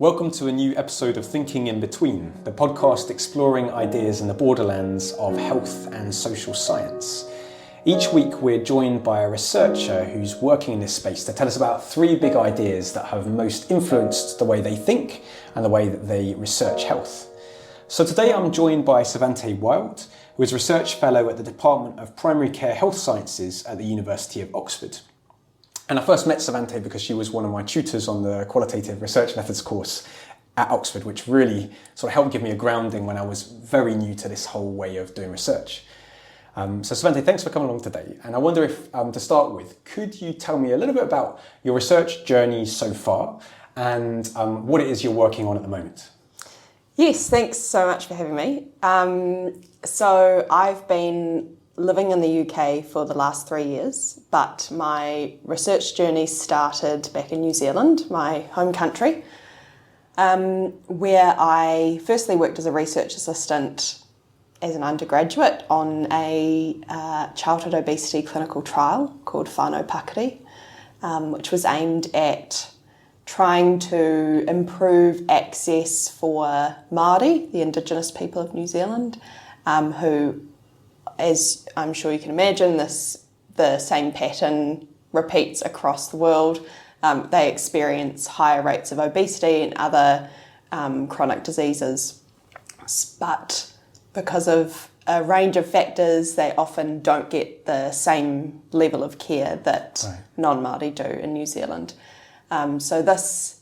Welcome to a new episode of Thinking in Between, the podcast exploring ideas in the borderlands of health and social science. Each week we're joined by a researcher who's working in this space to tell us about three big ideas that have most influenced the way they think and the way that they research health. So today I'm joined by Cervantée Wild, who is Research Fellow at the Department of Primary Care Health Sciences at the University of Oxford. And I first met Cervantée because she was one of my tutors on the Qualitative Research Methods course at Oxford, which really sort of helped give me a grounding when I was very new to this whole way of doing research. So Cervantée, thanks for coming along today. And I wonder if, to start with, could you tell me a little bit about your research journey so far and what it is you're working on at the moment? Yes, thanks so much for having me. So I've been living in the UK for the last 3 years, but my research journey started back in New Zealand, my home country, where I firstly worked as a research assistant as an undergraduate on a childhood obesity clinical trial called Whānau Pakari, which was aimed at trying to improve access for Māori, the Indigenous people of New Zealand, who, as I'm sure you can imagine, the same pattern repeats across the world. They experience higher rates of obesity and other chronic diseases. But because of a range of factors, they often don't get the same level of care that non-Māori do in New Zealand. So this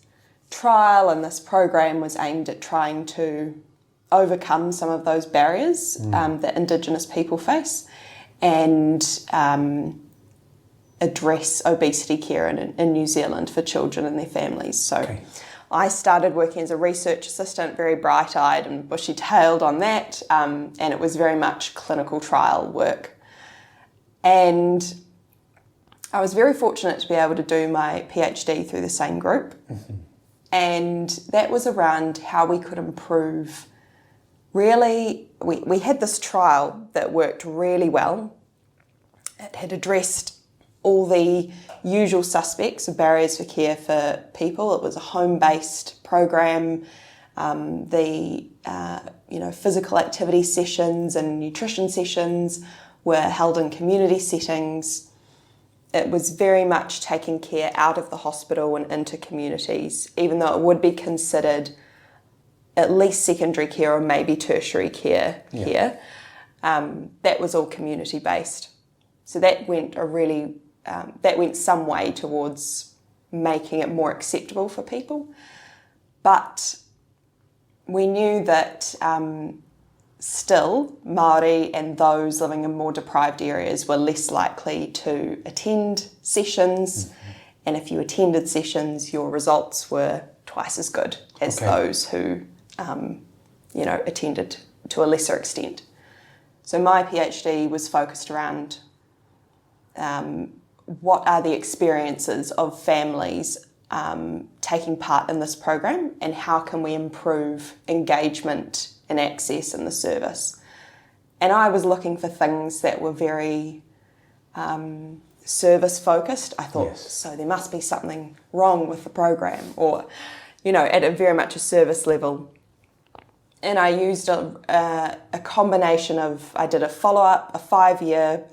trial and this program was aimed at trying to overcome some of those barriers that Indigenous people face and address obesity care in New Zealand for children and their families. So I started working as a research assistant, very bright-eyed and bushy-tailed on that, and it was very much clinical trial work. And I was very fortunate to be able to do my PhD through the same group. Mm-hmm. And that was around how we could improve. Really, we had this trial that worked really well. It had addressed all the usual suspects of barriers for care for people. It was a home-based program. Physical activity sessions and nutrition sessions were held in community settings. It was very much taking care out of the hospital and into communities, even though it would be considered at least secondary care or maybe tertiary care here. That was all community based. So that went some way towards making it more acceptable for people. But we knew that still Māori and those living in more deprived areas were less likely to attend sessions. Mm-hmm. And if you attended sessions, your results were twice as good as those who attended to a lesser extent. So my PhD was focused around what are the experiences of families taking part in this program and how can we improve engagement and access in the service. And I was looking for things that were very service focused. I thought, so there must be something wrong with the program or, at a very much a service level. And I used a combination of, I did a follow-up, a 5-year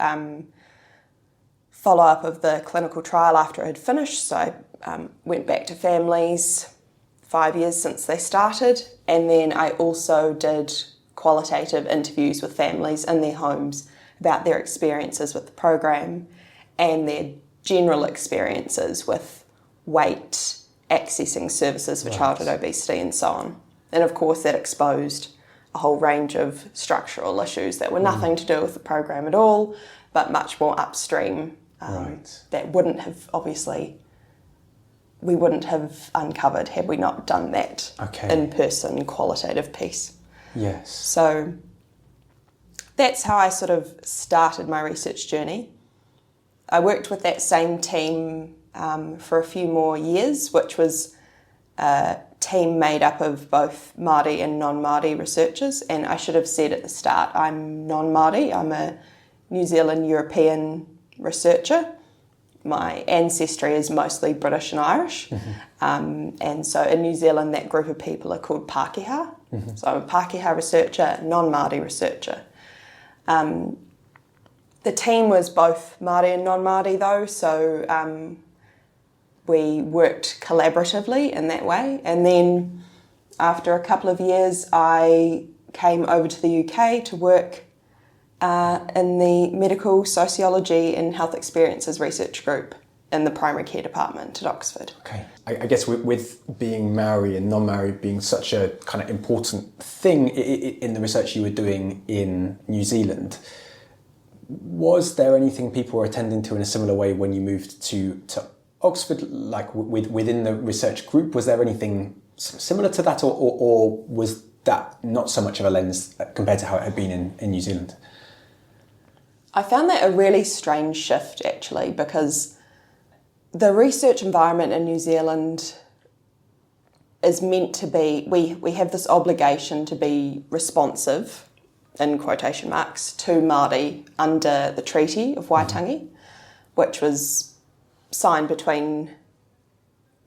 follow-up of the clinical trial after it had finished. So I went back to families 5 years since they started. And then I also did qualitative interviews with families in their homes about their experiences with the program and their general experiences with weight, accessing services for childhood obesity and so on. And of course that exposed a whole range of structural issues that were nothing to do with the program at all, but much more upstream that wouldn't have, obviously, we wouldn't have uncovered had we not done that in-person qualitative piece. Yes. So that's how I sort of started my research journey. I worked with that same team for a few more years, which was team made up of both Māori and non-Māori researchers, and I should have said at the start I'm non-Māori. I'm a New Zealand European researcher, my ancestry is mostly British and Irish. And so in New Zealand, that group of people are called Pākehā. So I'm a Pākehā researcher, non-Māori researcher. The team was both Māori and non-Māori though, so we worked collaboratively in that way. And then after a couple of years, I came over to the UK to work in the Medical Sociology and Health Experiences Research Group in the Primary Care Department at Oxford. Okay. I guess with being Maori and non-Maori being such a kind of important thing in the research you were doing in New Zealand, was there anything people were attending to in a similar way when you moved to Oxford, like within the research group? Was there anything similar to that, or was that not so much of a lens compared to how it had been in New Zealand? I found that a really strange shift, actually, because the research environment in New Zealand is meant to be, we have this obligation to be responsive, in quotation marks, to Māori under the Treaty of Waitangi, which was signed between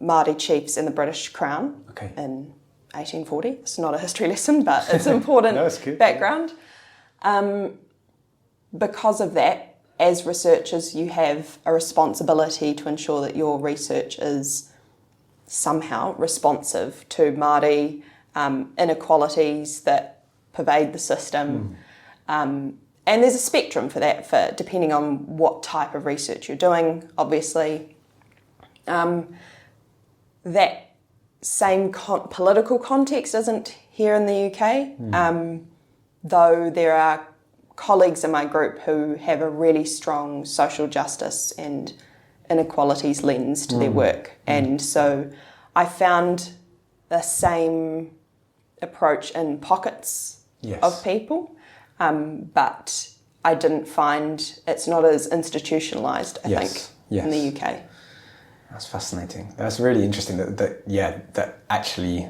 Māori chiefs and the British Crown in 1840. It's not a history lesson, but it's important No, it's good. background. Because of that, as researchers, you have a responsibility to ensure that your research is somehow responsive to Māori inequalities that pervade the system. And there's a spectrum for that, for depending on what type of research you're doing, obviously. That same political context isn't here in the UK, though there are colleagues in my group who have a really strong social justice and inequalities lens to their work. And so I found the same approach in pockets of people, but I didn't find it's not as institutionalised, I think, in the UK. That's fascinating. That's really interesting that actually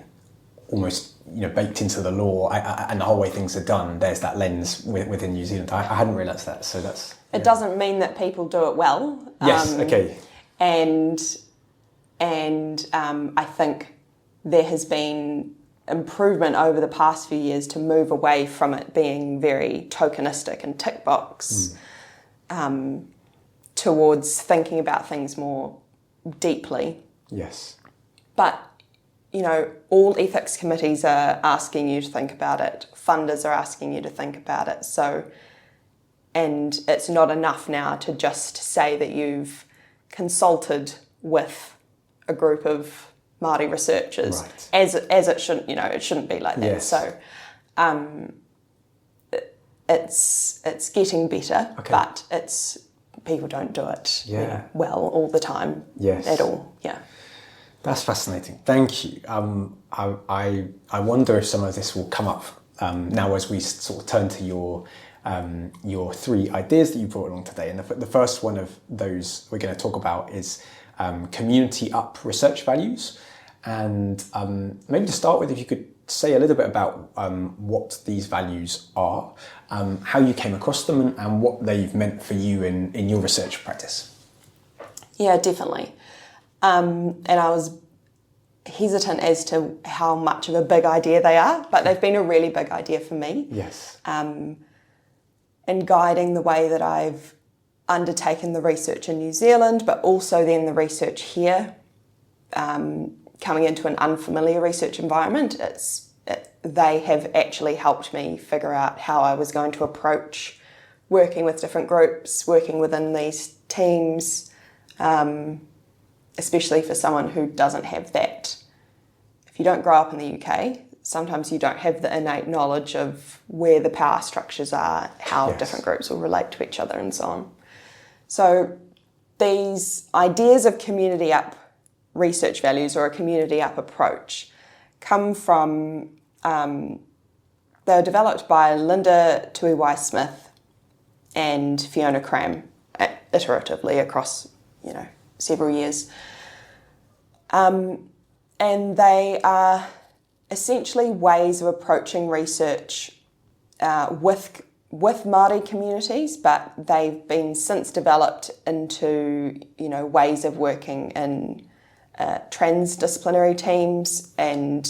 almost baked into the law and the whole way things are done, there's that lens within New Zealand. I hadn't realised that, so that's... It doesn't mean that people do it well. Yes, okay. And I think there has been improvement over the past few years to move away from it being very tokenistic and tick box towards thinking about things more deeply. Yes. But, all ethics committees are asking you to think about it. Funders are asking you to think about it. So, and it's not enough now to just say that you've consulted with a group of Māori researchers, as it shouldn't, it shouldn't be like that. Yes. So, it's getting better, but people don't do it well all the time at all. Yeah. That's fascinating. Thank you. I wonder if some of this will come up now as we sort of turn to your three ideas that you brought along today. And the first one of those we're going to talk about is community up research values. And maybe to start with, if you could say a little bit about what these values are, how you came across them, and what they've meant for you in your research practice. Yeah, definitely. And I was hesitant as to how much of a big idea they are, but they've been a really big idea for me. Yes. And guiding the way that I've undertaken the research in New Zealand, but also then the research here, coming into an unfamiliar research environment, they have actually helped me figure out how I was going to approach working with different groups, working within these teams, especially for someone who doesn't have that. If you don't grow up in the UK, sometimes you don't have the innate knowledge of where the power structures are, how different groups will relate to each other and so on. So these ideas of community up research values or a community up approach come from, they were developed by Linda Tuiwai-Smith and Fiona Cram iteratively across, several years. And they are essentially ways of approaching research with with Māori communities, but they've been since developed into, ways of working in transdisciplinary teams, and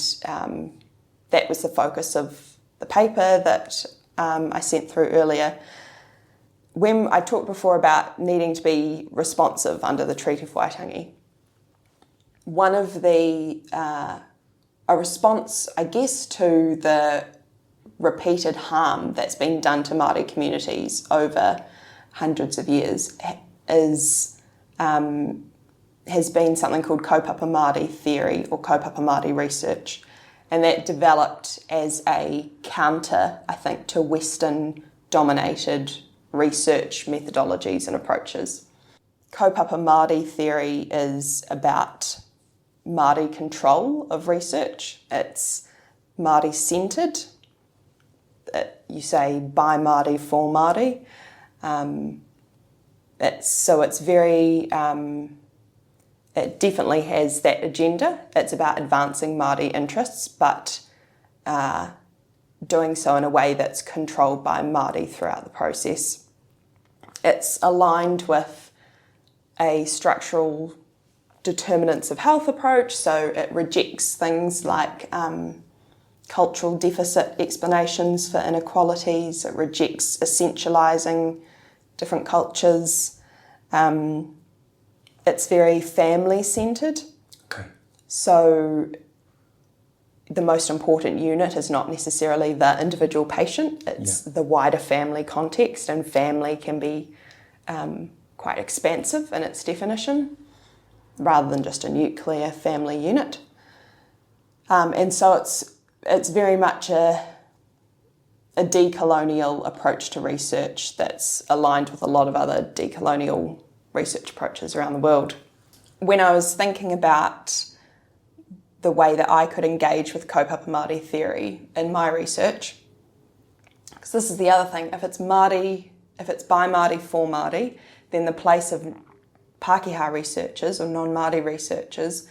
that was the focus of the paper that I sent through earlier. When I talked before about needing to be responsive under the Treaty of Waitangi, one of a response, I guess, to the repeated harm that's been done to Māori communities over hundreds of years has been something called kaupapa Māori theory or kaupapa Māori research, and that developed as a counter, I think, to Western-dominated research methodologies and approaches. Kaupapa Māori theory is about Māori control of research. It's Māori-centred. You say by Māori, for Māori. It's very... it definitely has that agenda. It's about advancing Māori interests, but doing so in a way that's controlled by Māori throughout the process. It's aligned with a structural determinants of health approach, so it rejects things like cultural deficit explanations for inequalities. It rejects essentialising different cultures. It's very family-centred. Okay. So the most important unit is not necessarily the individual patient, it's the wider family context, and family can be quite expansive in its definition, rather than just a nuclear family unit. And so it's very much a decolonial approach to research that's aligned with a lot of other decolonial research approaches around the world. When I was thinking about the way that I could engage with kaupapa Māori theory in my research, because this is the other thing, if it's by Māori, for Māori, then the place of Pākehā researchers or non-Māori researchers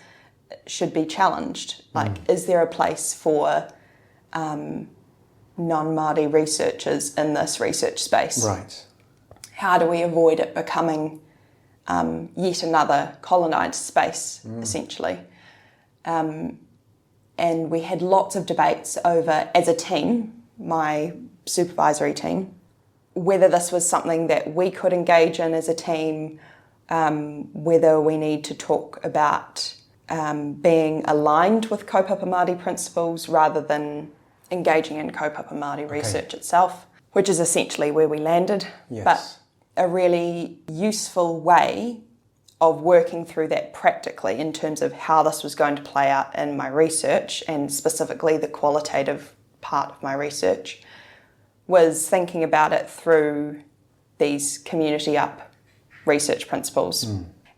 should be challenged. Is there a place for non-Māori researchers in this research space? Right. How do we avoid it becoming yet another colonised space, essentially? And we had lots of debates over, as a team, my supervisory team, whether this was something that we could engage in as a team, whether we need to talk about being aligned with kaupapa Māori principles rather than engaging in kaupapa Māori research itself, which is essentially where we landed. Yes. But a really useful way of working through that practically in terms of how this was going to play out in my research, and specifically the qualitative part of my research, was thinking about it through these community up research principles.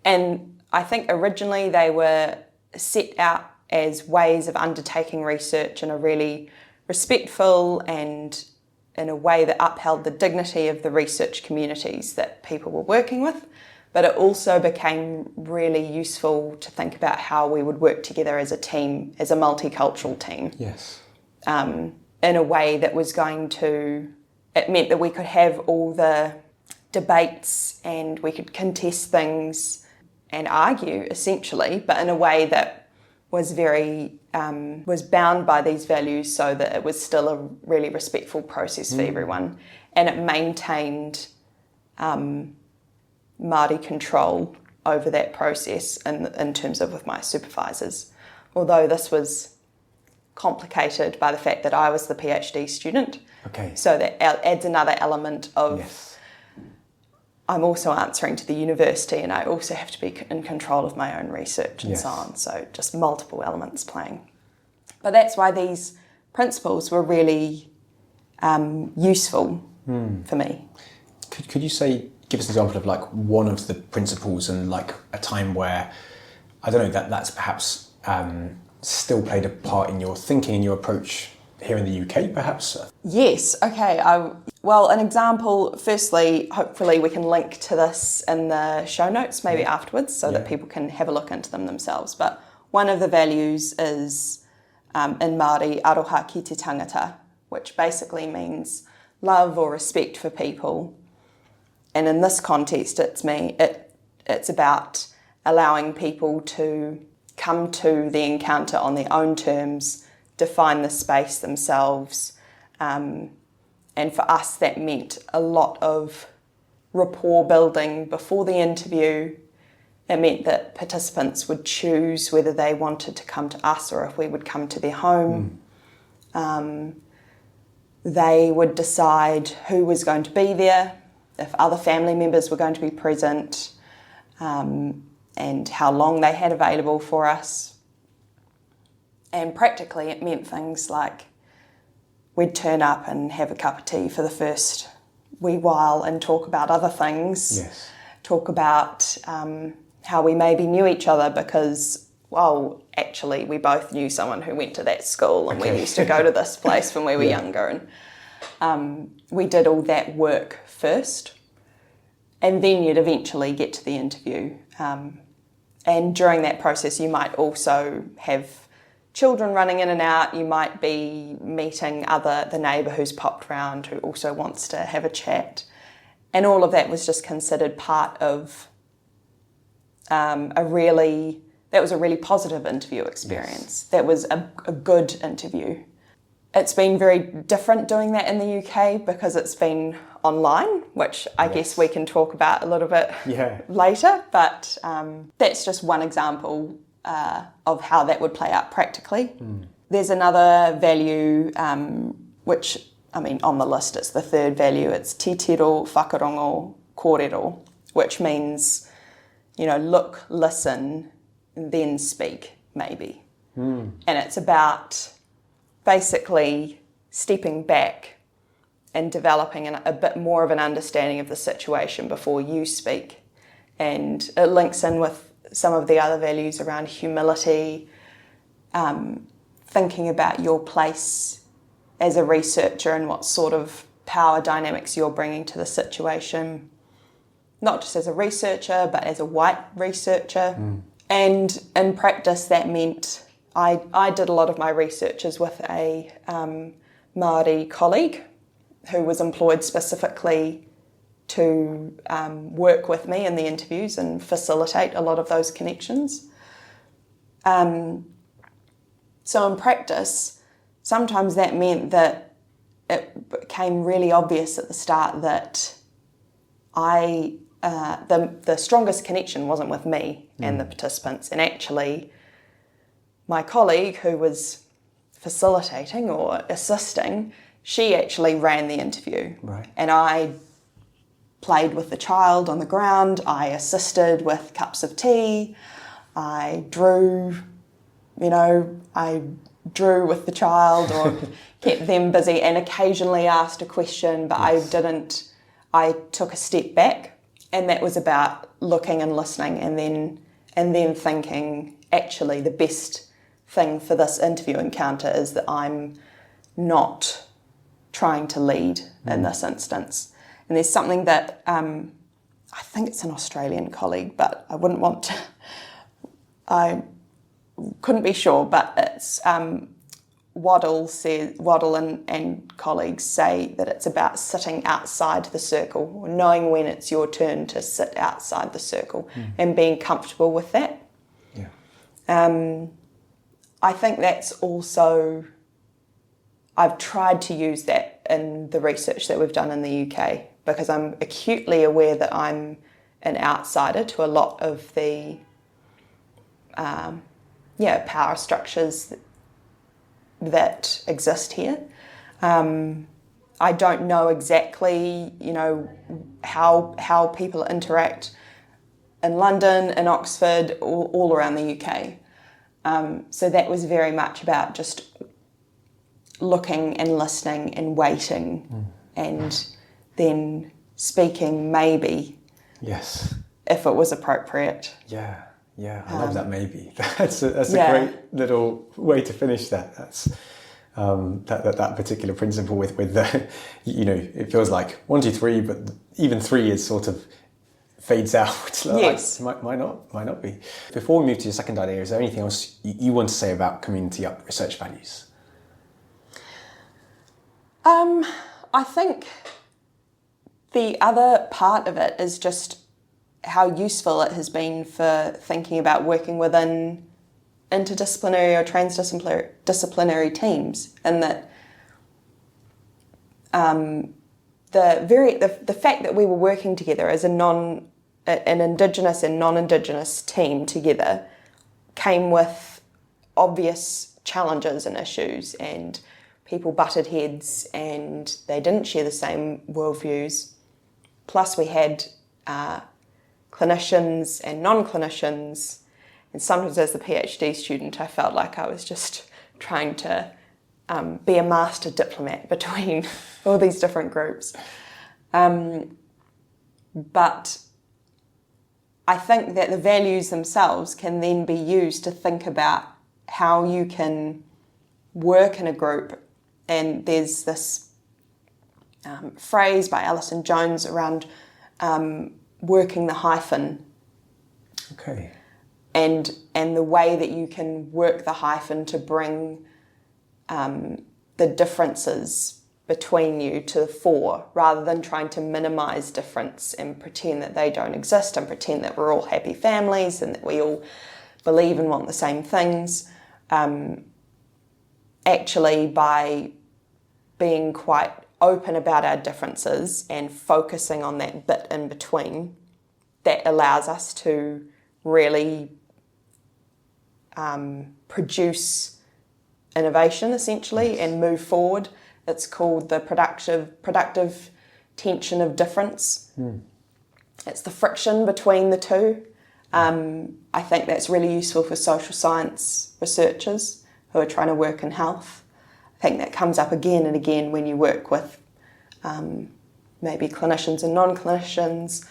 And I think originally they were set out as ways of undertaking research in a really respectful and in a way that upheld the dignity of the research communities that people were working with. But it also became really useful to think about how we would work together as a team, as a multicultural team. Yes. In a way that was going to... It meant that we could have all the debates and we could contest things and argue, essentially, but in a way that was very... was bound by these values so that it was still a really respectful process for everyone. And it maintained... Māori control over that process in terms of with my supervisors. Although this was complicated by the fact that I was the PhD student. Okay. So that adds another element of I'm also answering to the university and I also have to be in control of my own research and so on. So just multiple elements playing. But that's why these principles were really useful for me. Could you give us an example of like one of the principles and like a time where, I don't know, that's perhaps still played a part in your thinking and your approach here in the UK, perhaps? Yes, okay. Well, an example, firstly, hopefully we can link to this in the show notes maybe afterwards so that people can have a look into them themselves. But one of the values is in Māori, aroha ki te tangata, which basically means love or respect for people. And in this context, it's about allowing people to come to the encounter on their own terms, define the space themselves. And for us, that meant a lot of rapport building before the interview. It meant that participants would choose whether they wanted to come to us or if we would come to their home. They would decide who was going to be there, if other family members were going to be present, and how long they had available for us. And practically it meant things like we'd turn up and have a cup of tea for the first wee while and talk about other things. Yes. Talk about how we maybe knew each other because, well, actually we both knew someone who went to that school and we used to go to this place when we were younger. And we did all that work first, and then you'd eventually get to the interview. And during that process you might also have children running in and out. You might be meeting the neighbour who's popped round who also wants to have a chat. And all of that was just considered part of a really positive interview experience. Yes. That was a good interview. It's been very different doing that in the UK because it's been online, which I guess we can talk about a little bit later. But that's just one example of how that would play out practically. There's another value, which, I mean, on the list, it's the third value. It's te tiro whakarongo kōrero, which means, look, listen, and then speak, maybe. And it's about basically stepping back and developing a bit more of an understanding of the situation before you speak. And it links in with some of the other values around humility, thinking about your place as a researcher and what sort of power dynamics you're bringing to the situation, not just as a researcher, but as a white researcher. And in practice, that meant I did a lot of my researches with a Māori colleague who was employed specifically to work with me in the interviews and facilitate a lot of those connections. So in practice, sometimes that meant that it became really obvious at the start that the strongest connection wasn't with me and the participants, and actually my colleague who was facilitating or assisting, she actually ran the interview. Right. And I played with the child on the ground, I assisted with cups of tea, I drew with the child or kept them busy and occasionally asked a question, but I took a step back, and that was about looking and listening and then thinking, actually the best thing for this interview encounter is that I'm not trying to lead in this instance. And there's something that I think it's an Australian colleague, but I couldn't be sure, but it's Waddle and colleagues say that it's about sitting outside the circle, or knowing when it's your turn to sit outside the circle and being comfortable with that. Yeah. I think that's also, I've tried to use that in the research that we've done in the UK, because I'm acutely aware that I'm an outsider to a lot of the power structures that exist here. I don't know exactly, how people interact in London, in Oxford, all around the UK. So that was very much about just looking and listening and waiting and then speaking maybe. Yes. If it was appropriate. Yeah. Yeah, I love that maybe. That's a great little way to finish that. That's that particular principle with the, it feels like 1, 2, 3, but even 3 is sort of fades out. Yes. Might not be. Before we move to your second idea, is there anything else you want to say about community up research values? I think the other part of it is just how useful it has been for thinking about working within interdisciplinary or transdisciplinary teams, and that the fact that we were working together as an Indigenous and non-Indigenous team together came with obvious challenges and issues, and people butted heads and they didn't share the same worldviews. Plus we had clinicians and non-clinicians, and sometimes as a PhD student I felt like I was just trying to be a master diplomat between all these different groups. But I think that the values themselves can then be used to think about how you can work in a group. And there's this phrase by Alison Jones around working the hyphen. Okay. And the way that you can work the hyphen to bring the differences between you to the fore, rather than trying to minimise difference and pretend that they don't exist and pretend that we're all happy families and that we all believe and want the same things. Actually, by being quite open about our differences and focusing on that bit in between, that allows us to really produce innovation, essentially, and move forward. It's called the productive tension of difference. It's the friction between the two. I think that's really useful for social science researchers who are trying to work in health. I think that comes up again and again when you work with maybe clinicians and non-clinicians,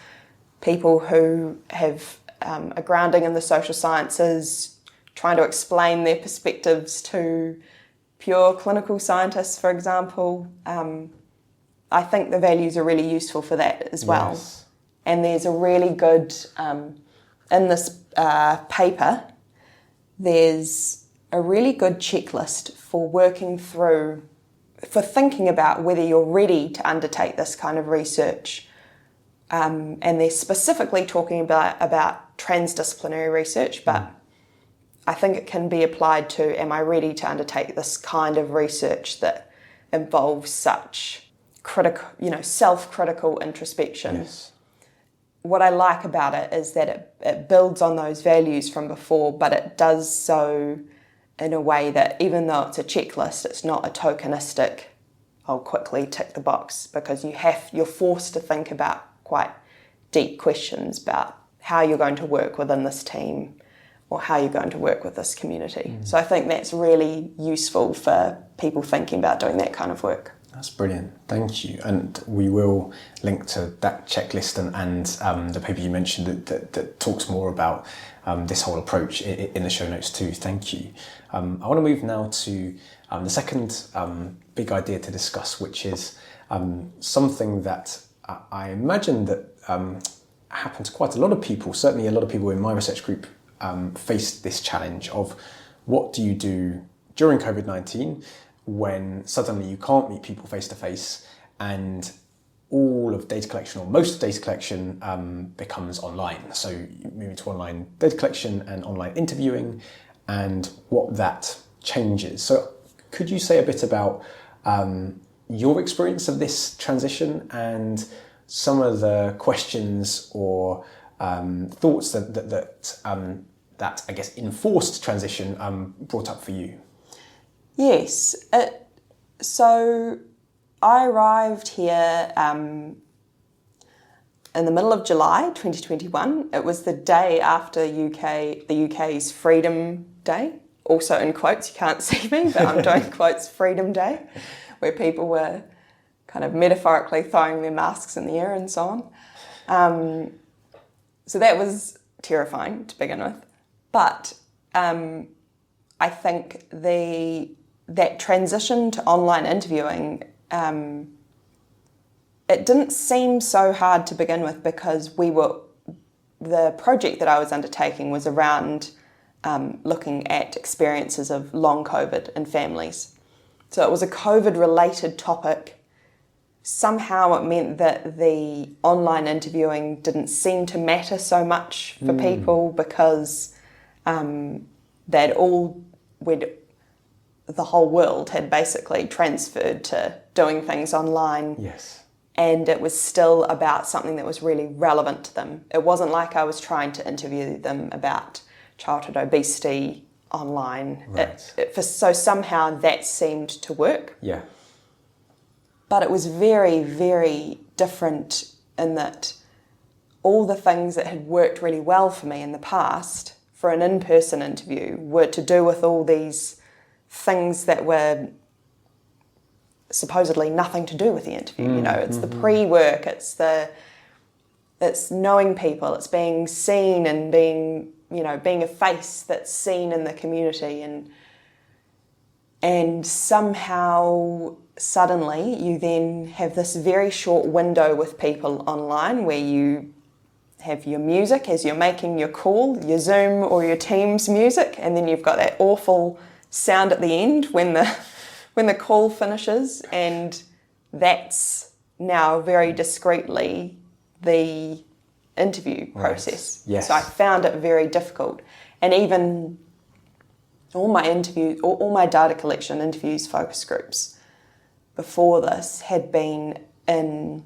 people who have a grounding in the social sciences, trying to explain their perspectives to pure clinical scientists, for example. I think the values are really useful for that as well. Yes. And there's a really good, in this paper, there's a really good checklist for working through, for thinking about whether you're ready to undertake this kind of research. And they're specifically talking about transdisciplinary research, but I think it can be applied to, am I ready to undertake this kind of research that involves such critical, self-critical introspection? Yes. What I like about it is that it builds on those values from before, but it does so in a way that, even though it's a checklist, it's not a tokenistic, I'll quickly tick the box, because you're forced to think about quite deep questions about how you're going to work within this team or how you're going to work with this community. So I think that's really useful for people thinking about doing that kind of work. That's brilliant, thank you. And we will link to that checklist and the paper you mentioned that talks more about this whole approach in the show notes too. Thank you. I want to move now to the second big idea to discuss, which is something that I imagine that happened to quite a lot of people. Certainly a lot of people in my research group faced this challenge of what do you do during COVID-19 when suddenly you can't meet people face to face and all of data collection, or most of data collection, becomes online. So moving to online data collection and online interviewing and what that changes. So could you say a bit about your experience of this transition and some of the questions or thoughts that I guess enforced transition brought up for you? Yes. So I arrived here in the middle of July 2021. It was the day after the UK's Freedom Day. Also in quotes, you can't see me, but I'm doing quotes, Freedom Day, where people were kind of metaphorically throwing their masks in the air and so on. So that was terrifying to begin with. But I think that transition to online interviewing, it didn't seem so hard to begin with, because the project that I was undertaking was around looking at experiences of long COVID in families. So it was a COVID-related topic, somehow it meant that the online interviewing didn't seem to matter so much for people because the whole world had basically transferred to doing things online. Yes. And it was still about something that was really relevant to them. It wasn't like I was trying to interview them about childhood obesity online. Right. So somehow that seemed to work. Yeah. But it was very, very different in that all the things that had worked really well for me in the past for an in-person interview were to do with all these things that were supposedly nothing to do with the interview. You know, it's the pre-work, it's knowing people, it's being seen and being a face that's seen in the community, and somehow suddenly you then have this very short window with people online where you have your music as you're making your call, your Zoom or your Teams music, and then you've got that awful sound at the end when the call finishes, and that's now very discreetly the interview process. Yes. So I found it very difficult. And even all my data collection interviews, focus groups before this had been in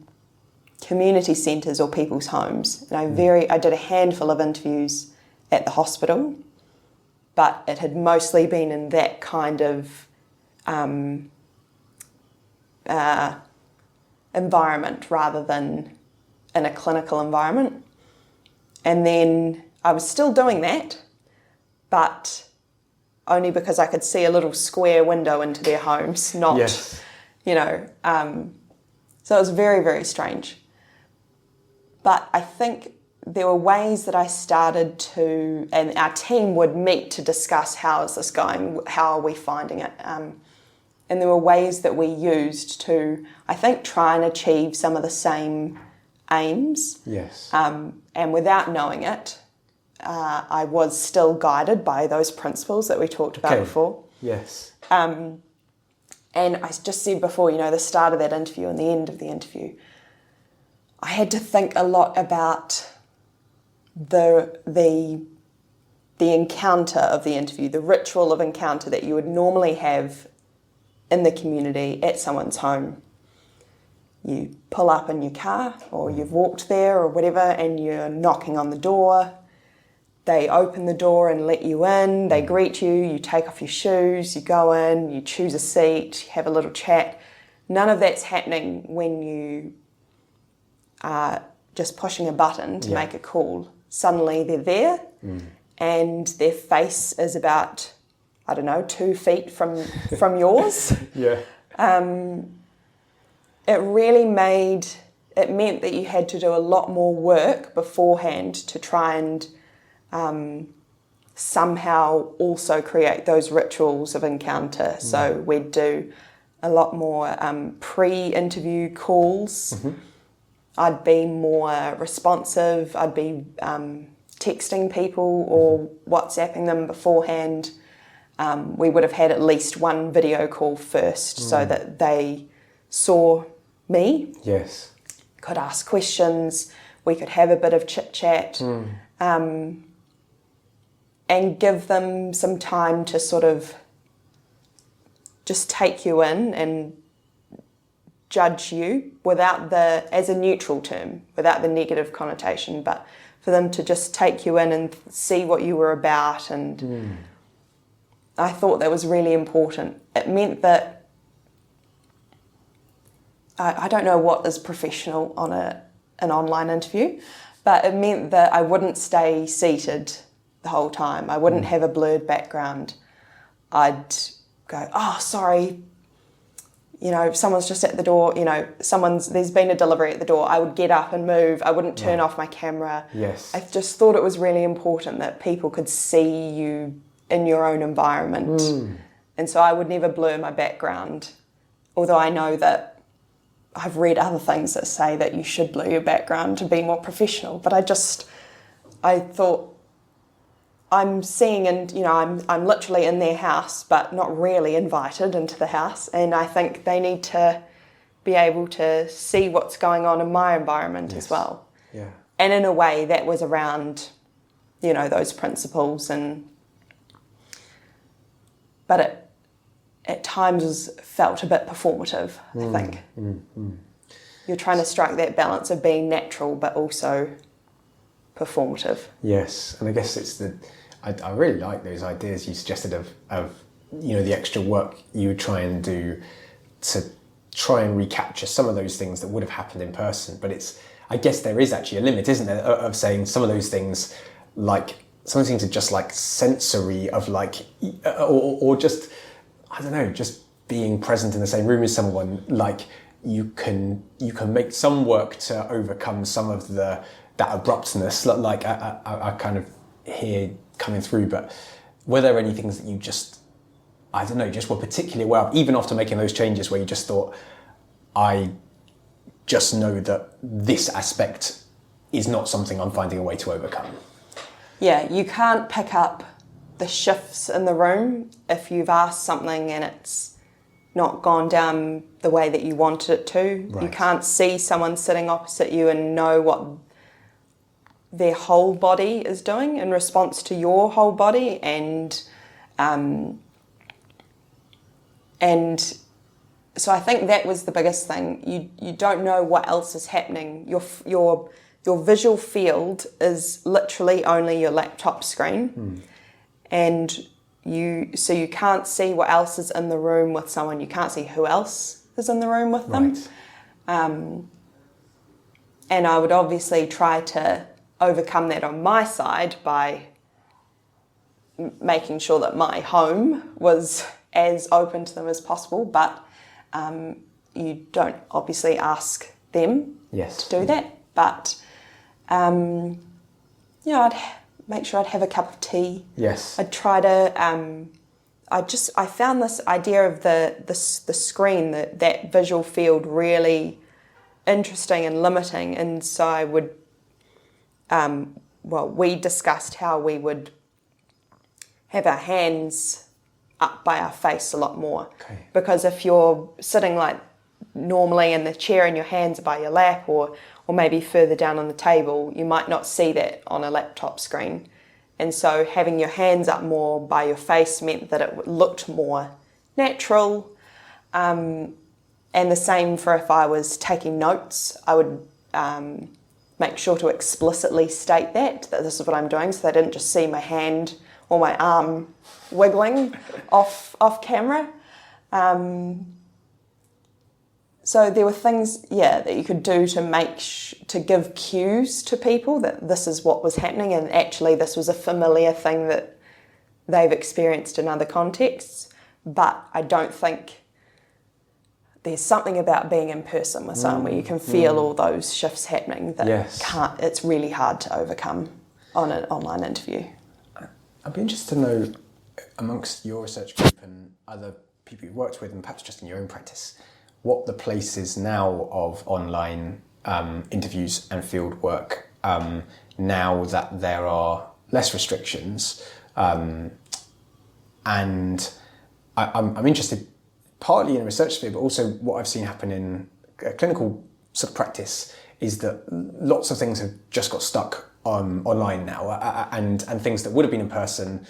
community centres or people's homes. And I did a handful of interviews at the hospital, but it had mostly been in that kind of environment rather than in a clinical environment. And then I was still doing that, but only because I could see a little square window into their homes, not, Yes. So it was very, very strange. But I think there were ways that I started to, and our team would meet to discuss how is this going, how are we finding it. And there were ways that we used to, I think, try and achieve some of the same aims. Yes. And without knowing it, I was still guided by those principles that we talked about before. Yes. And I just said before, the start of that interview and the end of the interview, I had to think a lot about the encounter of the interview, the ritual of encounter that you would normally have in the community at someone's home. You pull up in your car, or you've walked there or whatever, and you're knocking on the door. They open the door and let you in, they greet you, you take off your shoes, you go in, you choose a seat, you have a little chat. None of that's happening when you are just pushing a button to make a call. Suddenly they're there and their face is about, 2 feet from yours. Yeah. It really meant that you had to do a lot more work beforehand to try and somehow also create those rituals of encounter. So we'd do a lot more pre-interview calls. Mm-hmm. I'd be more responsive. I'd be texting people or WhatsApping them beforehand. We would have had at least one video call first so that they saw me. Yes. Could ask questions. We could have a bit of chit-chat. And give them some time to sort of just take you in and judge you as a neutral term, without the negative connotation, but for them to just take you in and see what you were about. And I thought that was really important. It meant that I don't know what is professional on an online interview, but it meant that I wouldn't stay seated the whole time. I wouldn't have a blurred background. I'd go, oh, sorry, if someone's just at the door, there's been a delivery at the door, I would get up and move. I wouldn't turn off my camera. Yes. I just thought it was really important that people could see you in your own environment. And so I would never blur my background, although I know that I've read other things that say that you should blur your background to be more professional. But I thought, I'm seeing, and I'm literally in their house, but not really invited into the house. And I think they need to be able to see what's going on in my environment as well. Yeah. And in a way that was around, those principles, but it at times felt a bit performative, I think. You're trying to strike that balance of being natural but also performative. Yes, and I guess I really like those ideas you suggested of the extra work you would try and do to try and recapture some of those things that would have happened in person. But I guess there is actually a limit, isn't there, of saying some of those things, like some of the things are just like sensory of like, or just, I don't know, just being present in the same room as someone, like you can make some work to overcome some of that abruptness, like I kind of hear coming through. But were there any things that you just, I don't know, just were particularly aware of, even after making those changes, where you just thought, I just know that this aspect is not something I'm finding a way to overcome? Yeah, you can't pick up the shifts in the room if you've asked something and it's not gone down the way that you wanted it to. Right. You can't see someone sitting opposite you and know what their whole body is doing in response to your whole body, and so I think that was the biggest thing. You don't know what else is happening. Your visual field is literally only your laptop screen, and you can't see what else is in the room with someone. You can't see who else is in the room with them. Right. And I would obviously try to overcome that on my side by making sure that my home was as open to them as possible, but you don't obviously ask them to do that. But I'd make sure I'd have a cup of tea. Yes. I'd try to. I found this idea of the screen, that visual field, really interesting and limiting, and so I would. We discussed how we would have our hands up by our face a lot more. Okay. Because if you're sitting like normally in the chair and your hands are by your lap, or maybe further down on the table, you might not see that on a laptop screen. And so having your hands up more by your face meant that it looked more natural. And the same for if I was taking notes, I would make sure to explicitly state that this is what I'm doing, so they didn't just see my hand or my arm wiggling off camera. So there were things, that you could do to to give cues to people that this is what was happening, and actually this was a familiar thing that they've experienced in other contexts. But I don't think there's something about being in person with someone where you can feel all those shifts happening that it's really hard to overcome on an online interview. I'd be interested to know, amongst your research group and other people you've worked with, and perhaps just in your own practice, what the place is now of online interviews and field work now that there are less restrictions. And I'm interested partly in a research sphere, but also what I've seen happen in a clinical sort of practice is that lots of things have just got stuck online now, and things that would have been in person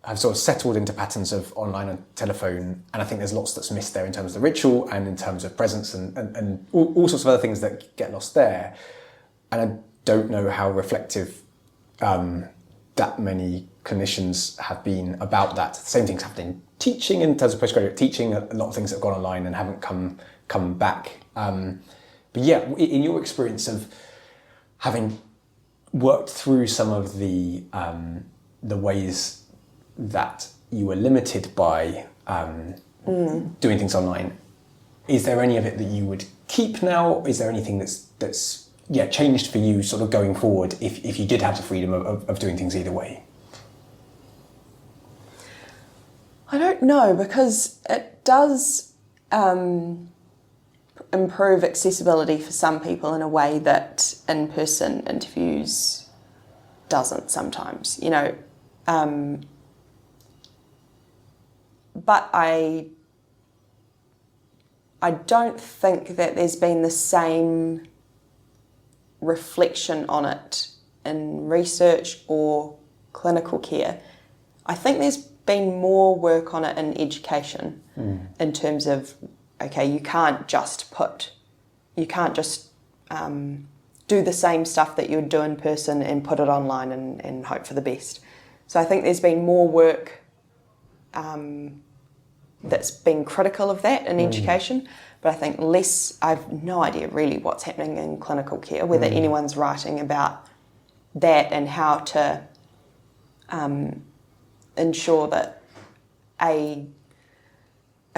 have sort of settled into patterns of online and telephone, and I think there's lots that's missed there in terms of the ritual and in terms of presence and all sorts of other things that get lost there. And I don't know how reflective that many clinicians have been about that. The same thing's happening in teaching, in terms of postgraduate teaching. A lot of things have gone online and haven't come back. But yeah, in your experience of having worked through some of the ways that you were limited by doing things online, is there any of it that you would keep now? Is there anything that's changed for you sort of going forward if you did have the freedom of doing things either way? I don't know, because it does improve accessibility for some people in a way that in-person interviews doesn't sometimes, but I I don't think that there's been the same reflection on it in research or clinical care. I think there's been more work on it in education in terms of, okay, you can't just do the same stuff that you would do in person and put it online and hope for the best. So I think there's been more work that's been critical of that in education, but I think less. I have no idea really what's happening in clinical care, whether anyone's writing about that and how to ensure that a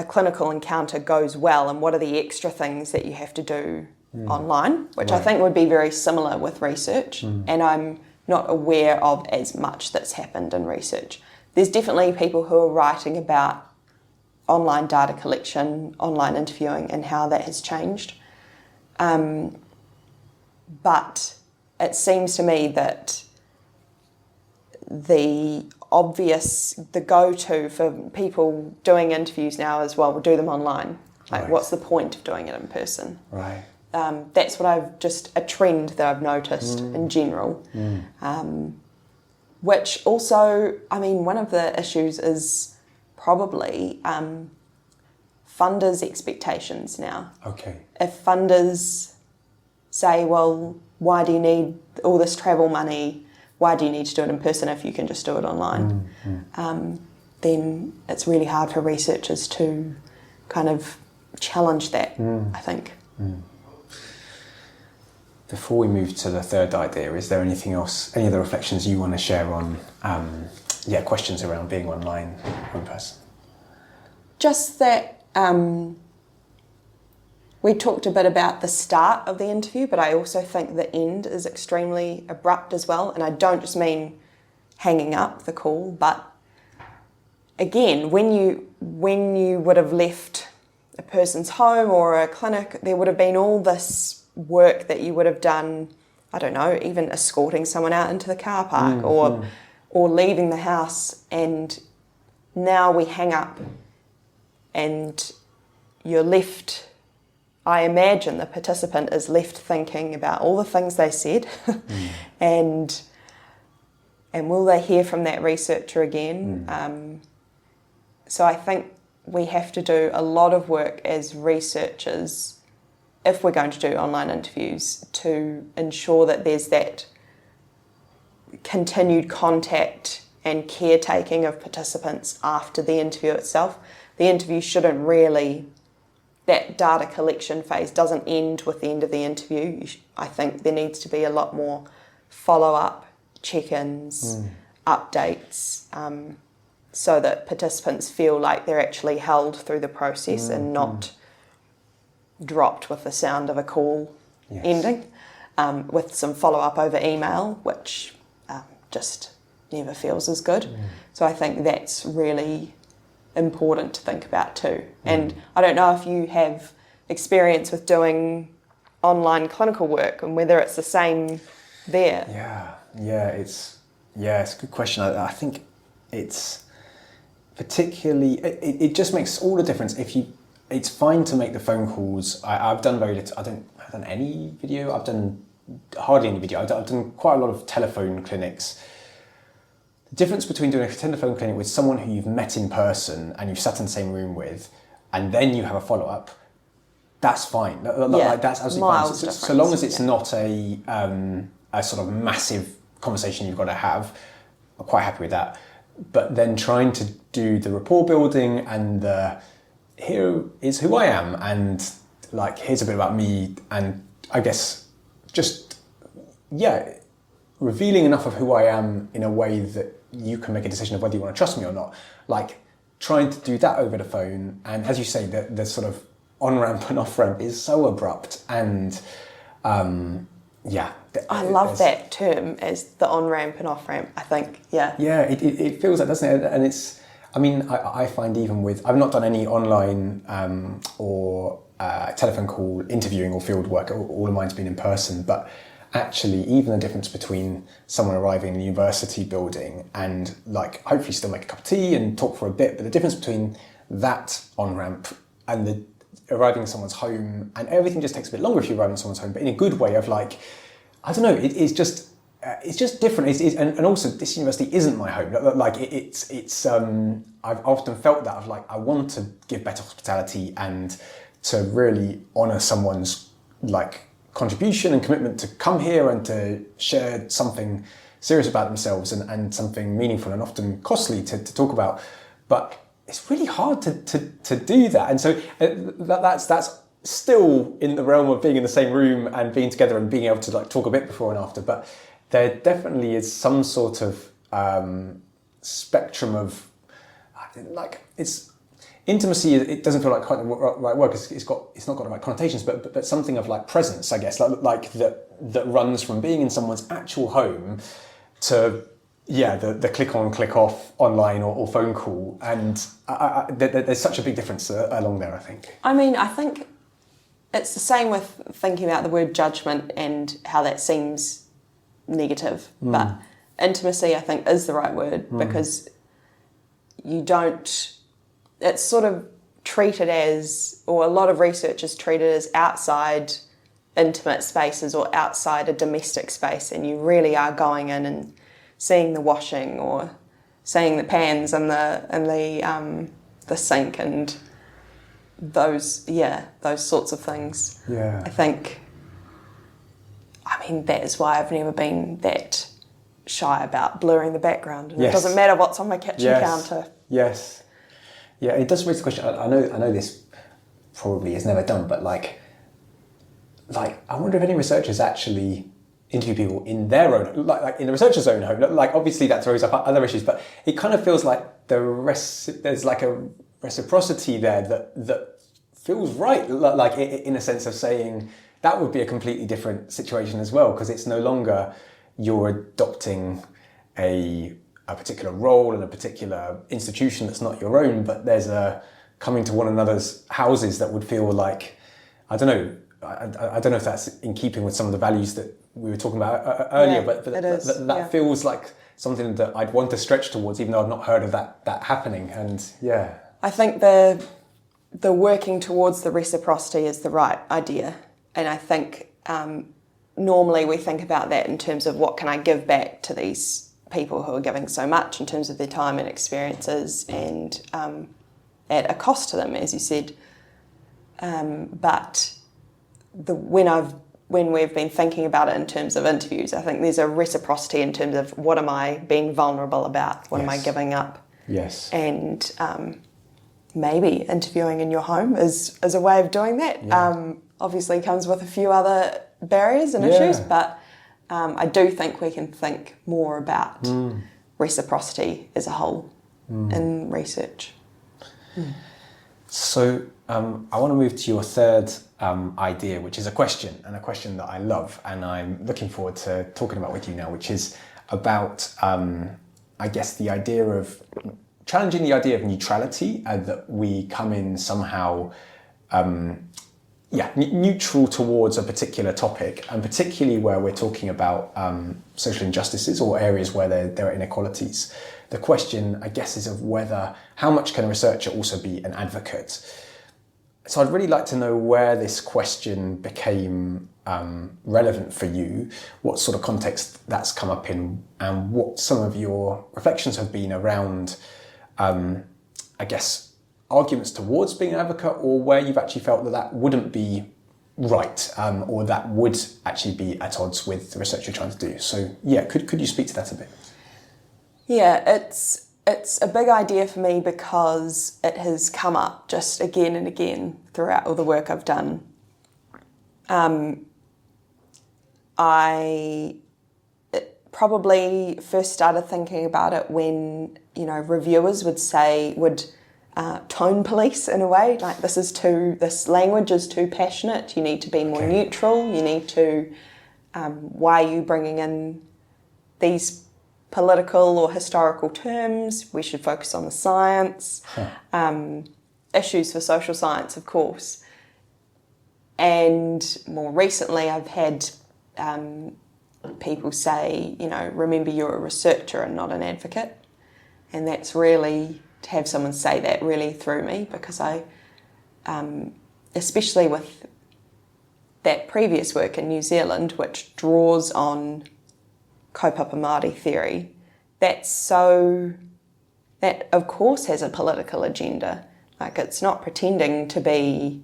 clinical encounter goes well, and what are the extra things that you have to do online, which I think would be very similar with research, and I'm not aware of as much that's happened in research. There's definitely people who are writing about online data collection, online interviewing, and how that has changed. But it seems to me that the go-to for people doing interviews now is, well, we'll do them online. Like, what's the point of doing it in person? Right. That's what a trend that I've noticed in general. Which also, I mean, one of the issues is probably funders' expectations now. Okay. If funders say, well, why do you need all this travel money? Why do you need to do it in person if you can just do it online? Then it's really hard for researchers to kind of challenge that, I think. Before we move to the third idea, is there anything else, any other reflections you want to share on, questions around being online or in person? Just that we talked a bit about the start of the interview, but I also think the end is extremely abrupt as well. And I don't just mean hanging up the call, but again, when you would have left a person's home or a clinic, there would have been all this work that you would have done, I don't know, even escorting someone out into the car park or leaving the house, and now we hang up and you're left, I imagine the participant is left thinking about all the things they said and will they hear from that researcher again? So I think we have to do a lot of work as researchers if we're going to do online interviews to ensure that there's that continued contact and caretaking of participants after the interview itself. The interview shouldn't really, that data collection phase doesn't end with the end of the interview. I think there needs to be a lot more follow-up, check-ins, updates, so that participants feel like they're actually held through the process and not dropped with the sound of a call ending, with some follow-up over email, which just never feels as good. So I think that's really important to think about too. And I don't know if you have experience with doing online clinical work and whether it's the same there. It's a good question. I think it's particularly, it just makes all the difference if you. It's fine to make the phone calls. I've done very little. I've done any video. I've done hardly any video. I've done quite a lot of telephone clinics. The difference between doing a telephone clinic with someone who you've met in person and you've sat in the same room with, and then you have a follow-up, that's fine. Like, that's absolutely fine. So long as it's not a sort of massive conversation you've got to have, I'm quite happy with that. But then trying to do the rapport building and the here is who I am, and like here's a bit about me, and I guess just revealing enough of who I am in a way that you can make a decision of whether you want to trust me or not. Like trying to do that over the phone, and as you say, the sort of on-ramp and off-ramp is so abrupt, and I love that term as the on-ramp and off-ramp, I think. It feels like, doesn't it? And it's, I mean, I find even with, I've not done any online or telephone call interviewing or field work, all of mine's been in person, but actually even the difference between someone arriving in a university building and like hopefully still make a cup of tea and talk for a bit, but the difference between that on-ramp and arriving in someone's home, and everything just takes a bit longer if you arrive in someone's home, but in a good way of like, I don't know, it's just different. And also this university isn't my home. Like I've often felt that of like, I want to give better hospitality and to really honour someone's like contribution and commitment to come here and to share something serious about themselves and something meaningful and often costly to talk about. But it's really hard to do that. And so that's still in the realm of being in the same room and being together and being able to like talk a bit before and after. But there definitely is some sort of spectrum of like, it's intimacy. It doesn't feel like quite the right word because it's not got the right connotations, but something of like presence, I guess, like that runs from being in someone's actual home to the click on, click off online or phone call, and there's such a big difference along there, I think. I mean, I think it's the same with thinking about the word judgment and how that seems negative, but intimacy, I think, is the right word because it's sort of treated as, or a lot of researchers treat it as outside intimate spaces or outside a domestic space, and you really are going in and seeing the washing or seeing the pans and the sink and those sorts of things. Yeah. I mean, that is why I've never been that shy about blurring the background, and Yes. It doesn't matter what's on my kitchen counter. Yes. Yeah, it does raise the question. I know this probably is never done, but like I wonder if any researchers actually interview people in their own, like in the researcher's own home. Like obviously that throws up other issues, but it kind of feels like there's like a reciprocity there that feels right. Like in a sense of saying that would be a completely different situation as well, because it's no longer you're adopting a particular role in a particular institution that's not your own, but there's a coming to one another's houses that would feel like, I don't know if that's in keeping with some of the values that we were talking about earlier, but that feels like something that I'd want to stretch towards, even though I've not heard of that happening. And yeah, I think the working towards the reciprocity is the right idea, and I think normally we think about that in terms of what can I give back to these people who are giving so much in terms of their time and experiences, and at a cost to them, as you said. But when we've been thinking about it in terms of interviews, I think there's a reciprocity in terms of what am I being vulnerable about, what am I giving up? Yes. And maybe interviewing in your home is a way of doing that. Yeah. Obviously comes with a few other barriers and issues, but I do think we can think more about reciprocity as a whole in research. So I want to move to your third idea, which is a question that I love, and I'm looking forward to talking about with you now, which is about, I guess, the idea of challenging the idea of neutrality, that we come in somehow neutral towards a particular topic, and particularly where we're talking about social injustices or areas where there are inequalities. The question, I guess, is of how much can a researcher also be an advocate? So I'd really like to know where this question became relevant for you, what sort of context that's come up in, and what some of your reflections have been around, I guess, arguments towards being an advocate, or where you've actually felt that wouldn't be right, or that would actually be at odds with the research you're trying to do. So yeah, could you speak to that a bit? Yeah, it's a big idea for me because it has come up just again and again throughout all the work I've done. I probably first started thinking about it when, reviewers would tone police in a way, like this language is too passionate, you need to be more neutral, you need to, why are you bringing in these political or historical terms, we should focus on the science, issues for social science, of course. And more recently I've had people say, remember you're a researcher and not an advocate. And that's really, to have someone say that really threw me, because I especially with that previous work in New Zealand, which draws on kaupapa Māori theory, that of course has a political agenda. Like, it's not pretending to be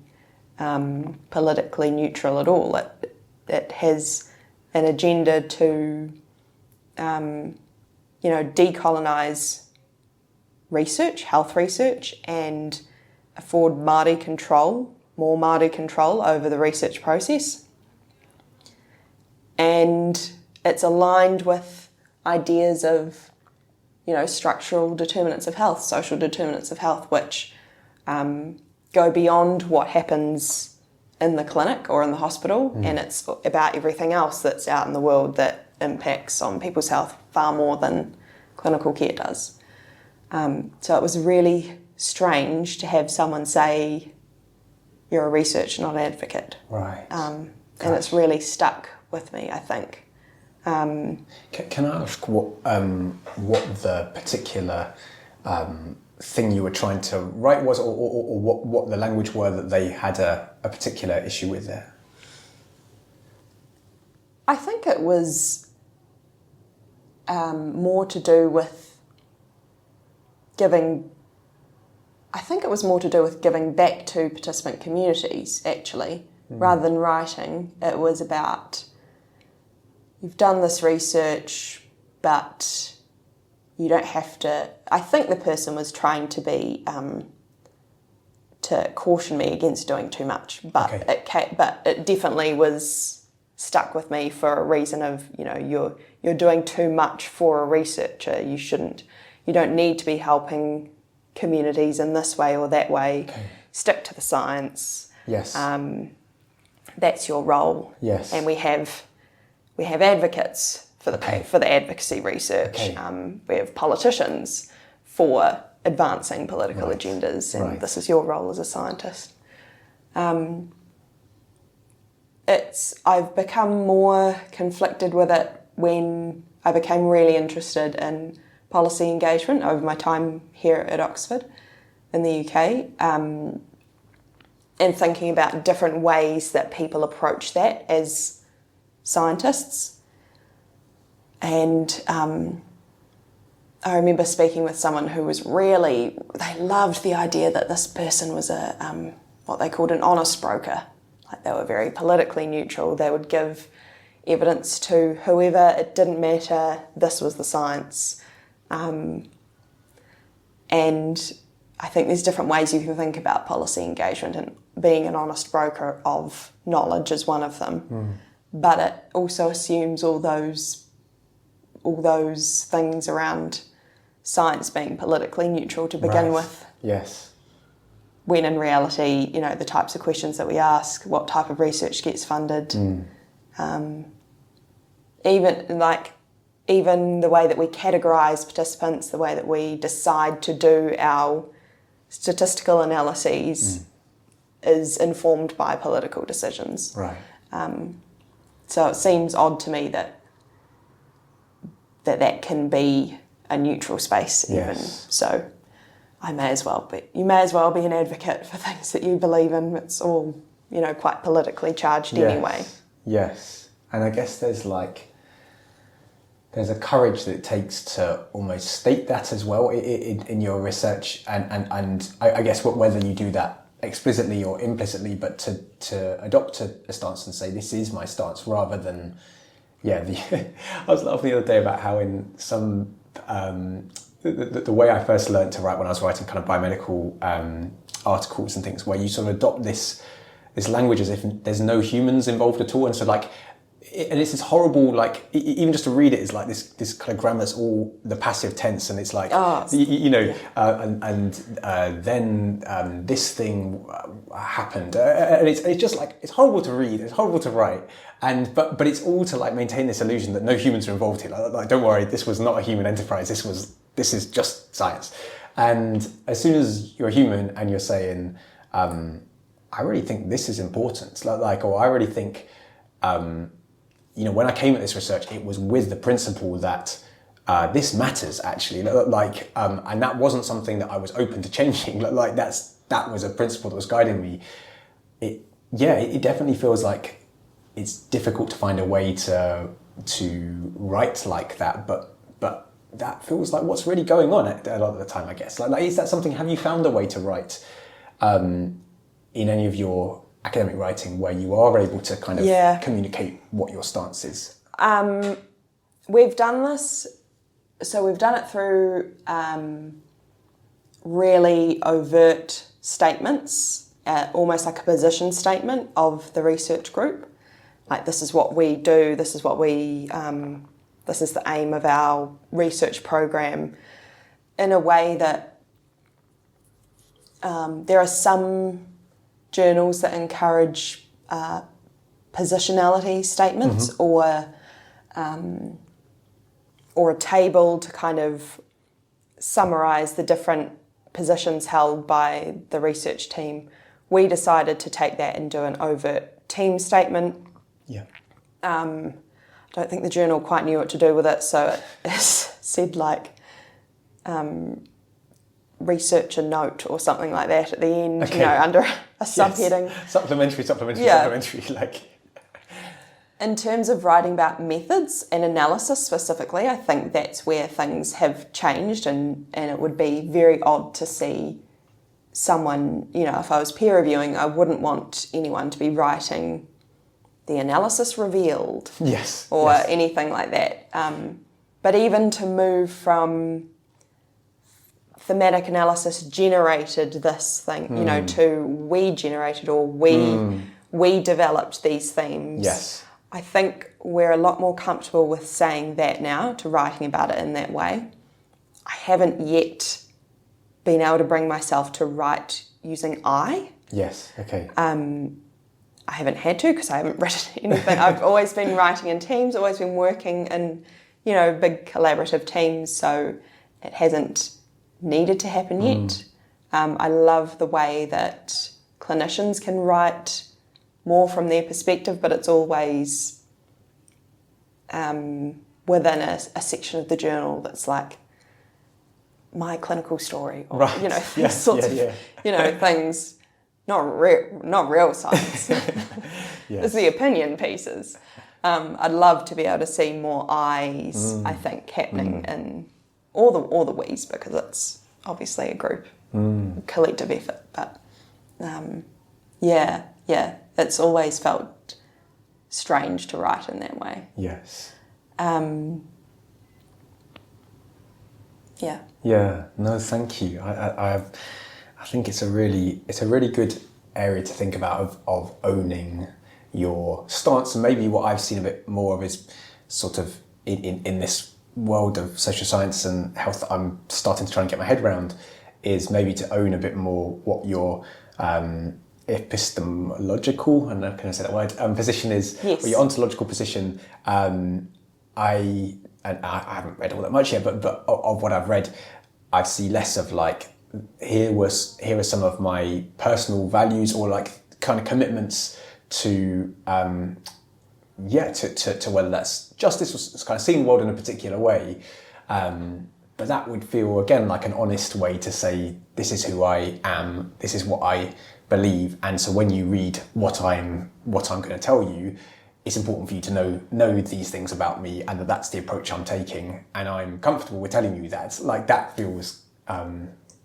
politically neutral at all. It has an agenda to, decolonise research, health research, and afford Māori control, more Māori control over the research process. And it's aligned with ideas of, structural determinants of health, social determinants of health, which go beyond what happens in the clinic or in the hospital, and it's about everything else that's out in the world that impacts on people's health far more than clinical care does. So it was really strange to have someone say, you're a researcher, not an advocate. Right. And it's really stuck with me, I think. Can I ask what the particular thing you were trying to write was, or what the language were that they had a particular issue with there? I think it was more to do with giving back to participant communities, actually, rather than writing. It was about, you've done this research, but you don't have to. I think the person was trying to be to caution me against doing too much, but it definitely was stuck with me for a reason of, you're doing too much for a researcher. You don't need to be helping communities in this way or that way. Okay. Stick to the science. Yes. That's your role. Yes. And we have advocates for the advocacy research. Okay. We have politicians for advancing political agendas, and this is your role as a scientist. I've become more conflicted with it when I became really interested in policy engagement over my time here at Oxford in the UK, and thinking about different ways that people approach that as scientists. And I remember speaking with someone who was they loved the idea that this person was what they called an honest broker. Like, they were very politically neutral. They would give evidence to whoever, it didn't matter, this was the science. And I think there's different ways you can think about policy engagement, and being an honest broker of knowledge is one of them. But it also assumes all those things around science being politically neutral to begin with. Yes. When in reality, the types of questions that we ask, what type of research gets funded, even the way that we categorise participants, the way that we decide to do our statistical analyses is informed by political decisions. Right. So it seems odd to me that can be a neutral space even. Yes. So you may as well be an advocate for things that you believe in. It's all, quite politically charged anyway. Yes. And I guess there's a courage that it takes to almost state that as well in your research, and I guess whether you do that explicitly or implicitly, but to adopt a stance and say, this is my stance, rather than, I was laughing the other day about how in some, the way I first learned to write when I was writing kind of biomedical articles and things, where you sort of adopt this language as if there's no humans involved at all, and so and it's this horrible, even just to read it is like this kind of grammar that's all the passive tense, and it's like, then this thing happened, and it's just it's horrible to read, it's horrible to write, but it's all to maintain this illusion that no humans are involved here. Don't worry, this was not a human enterprise. This is just science. And as soon as you're a human and you're saying, I really think this is important, or I really think. When I came at this research, it was with the principle that this matters, actually, and that wasn't something that I was open to changing. That was a principle that was guiding me. it definitely feels like it's difficult to find a way to write like that, but that feels like what's really going on at a lot of the time, I guess. Like is that something? Have you found a way to write in any of your academic writing where you are able to kind of communicate what your stance is? We've done this. So we've done it through really overt statements, almost like a position statement of the research group. Like, this is what we do, this is what we, this is the aim of our research program, in a way that there are some journals that encourage positionality statements, or a table to kind of summarise the different positions held by the research team. We decided to take that and do an overt team statement. Yeah. I don't think the journal quite knew what to do with it, so it said like researcher note or something like that at the end, okay. you know, under a subheading. Yes. Supplementary, like... In terms of writing about methods and analysis specifically, I think that's where things have changed, and it would be very odd to see someone, you know, if I was peer reviewing, I wouldn't want anyone to be writing the analysis revealed or anything like that. But even to move from thematic analysis generated this thing, you know, to we generated or we developed these themes. Yes. I think we're a lot more comfortable with saying that now, to writing about it in that way. I haven't yet been able to bring myself to write using I. Yes, okay. I haven't had to because I haven't written anything. I've always been writing in teams, always been working in, you know, big collaborative teams, so it hasn't needed to happen yet. I love the way that clinicians can write more from their perspective, but it's always within a section of the journal that's like my clinical story, or you know, these sorts of you know, things, not real science. It's the opinion pieces. I'd love to be able to see more I's, I think, happening in all the we's, because it's obviously a group collective effort. But it's always felt strange to write in that way. Yes. Yeah. Yeah. No, thank you. I think it's a really good area to think about of owning your stance, and maybe what I've seen a bit more of is sort of in this world of social science and health that I'm starting to try and get my head around, is maybe to own a bit more what your epistemological, and can I say that word, position is, or your ontological position. I haven't read all that much yet, but of what I've read, I see less of like, here are some of my personal values, or like kind of commitments to whether that's justice or kind of seeing the world in a particular way. But that would feel, again, like an honest way to say, this is who I am, this is what I believe. And so when you read what I'm going to tell you, it's important for you to know these things about me, and that's the approach I'm taking, and I'm comfortable with telling you that. Like, that feels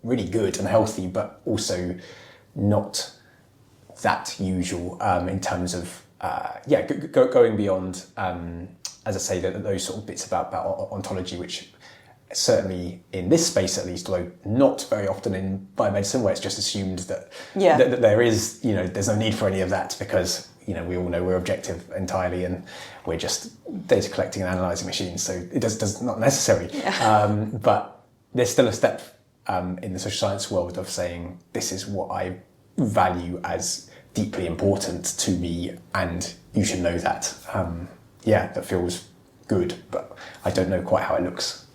really good and healthy, but also not that usual in terms of going beyond, as I say, those sort of bits about ontology, which certainly in this space at least, although not very often in biomedicine, where it's just assumed that there is, you know, there's no need for any of that, because, you know, we all know we're objective entirely and we're just data collecting and analysing machines, so it does not necessary. But there's still a step in the social science world of saying, this is what I value as deeply important to me, and you should know that. That feels good, but I don't know quite how it looks.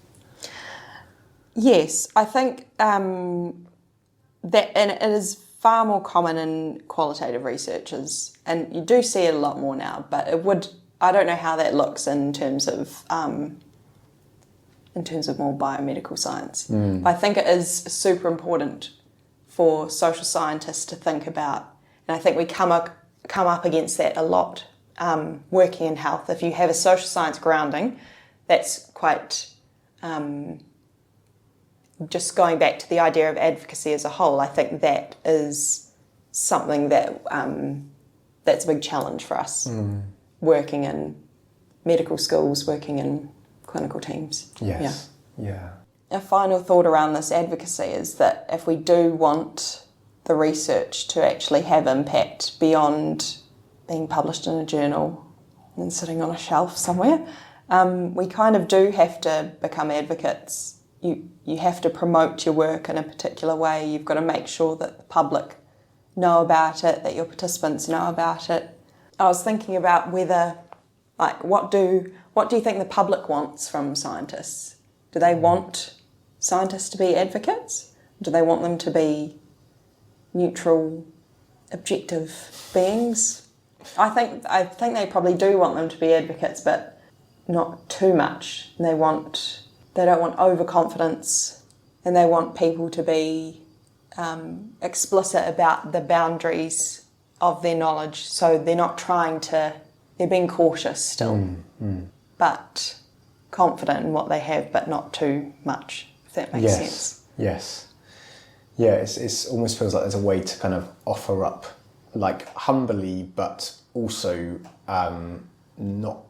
Yes, I think that, and it is far more common in qualitative researchers, and you do see it a lot more now, but I don't know how that looks in terms of more biomedical science. But I think it is super important for social scientists to think about And I think we come up against that a lot working in health. If you have a social science grounding, that's quite... just going back to the idea of advocacy as a whole, I think that is something that that's a big challenge for us, working in medical schools, working in clinical teams. Yes. Yeah. A final thought around this advocacy is that if we do want the research to actually have impact beyond being published in a journal and sitting on a shelf somewhere, we kind of do have to become advocates. You have to promote your work in a particular way. You've got to make sure that the public know about it, that your participants know about it. I was thinking about whether, like, what do you think the public wants from scientists? Do they want scientists to be advocates? Do they want them to be neutral, objective beings? I think they probably do want them to be advocates, but not too much. They don't want overconfidence, and they want people to be explicit about the boundaries of their knowledge. So they're being cautious still, but confident in what they have, but not too much, if that makes sense. Yes. Yeah, it almost feels like there's a way to kind of offer up, like, humbly, but also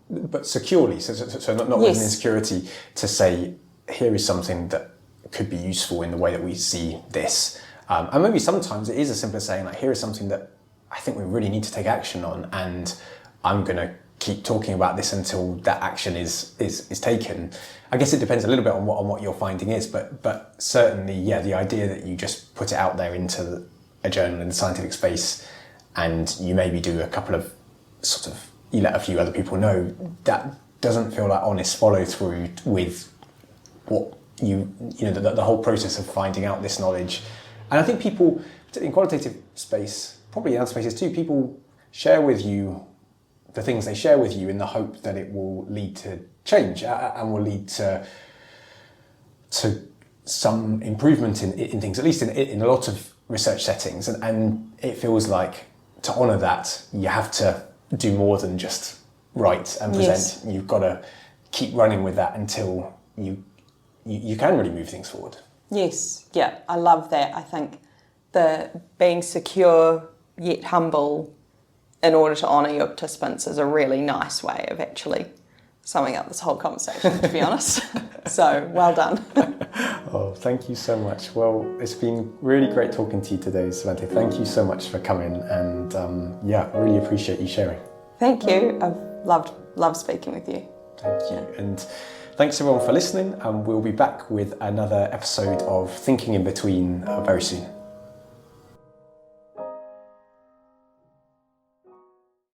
but securely, so not with an insecurity, to say, here is something that could be useful in the way that we see this. And maybe sometimes it is as simple as saying, like, here is something that I think we really need to take action on, and I'm going to keep talking about this until that action is taken. I guess it depends a little bit on what your finding is, but certainly, yeah, the idea that you just put it out there into a journal in the scientific space, and you maybe do a couple of you let a few other people know, that doesn't feel like honest follow through with what the whole process of finding out this knowledge. And I think people, particularly in qualitative space, probably in other spaces too, people share with you the things they share with you in the hope that it will lead to change and will lead to some improvement in things, at least in a lot of research settings. And it feels like, to honour that, you have to do more than just write and present. Yes. You've got to keep running with that until you can really move things forward. Yes, yeah, I love that. I think the being secure yet humble in order to honour your participants is a really nice way of actually summing up this whole conversation, to be honest. So, well done. Oh, thank you so much. Well, it's been really great talking to you today, Cervantée. Thank you so much for coming, and really appreciate you sharing. Thank you. I've loved speaking with you. Thank you. And thanks everyone for listening, and we'll be back with another episode of Thinking in Between very soon.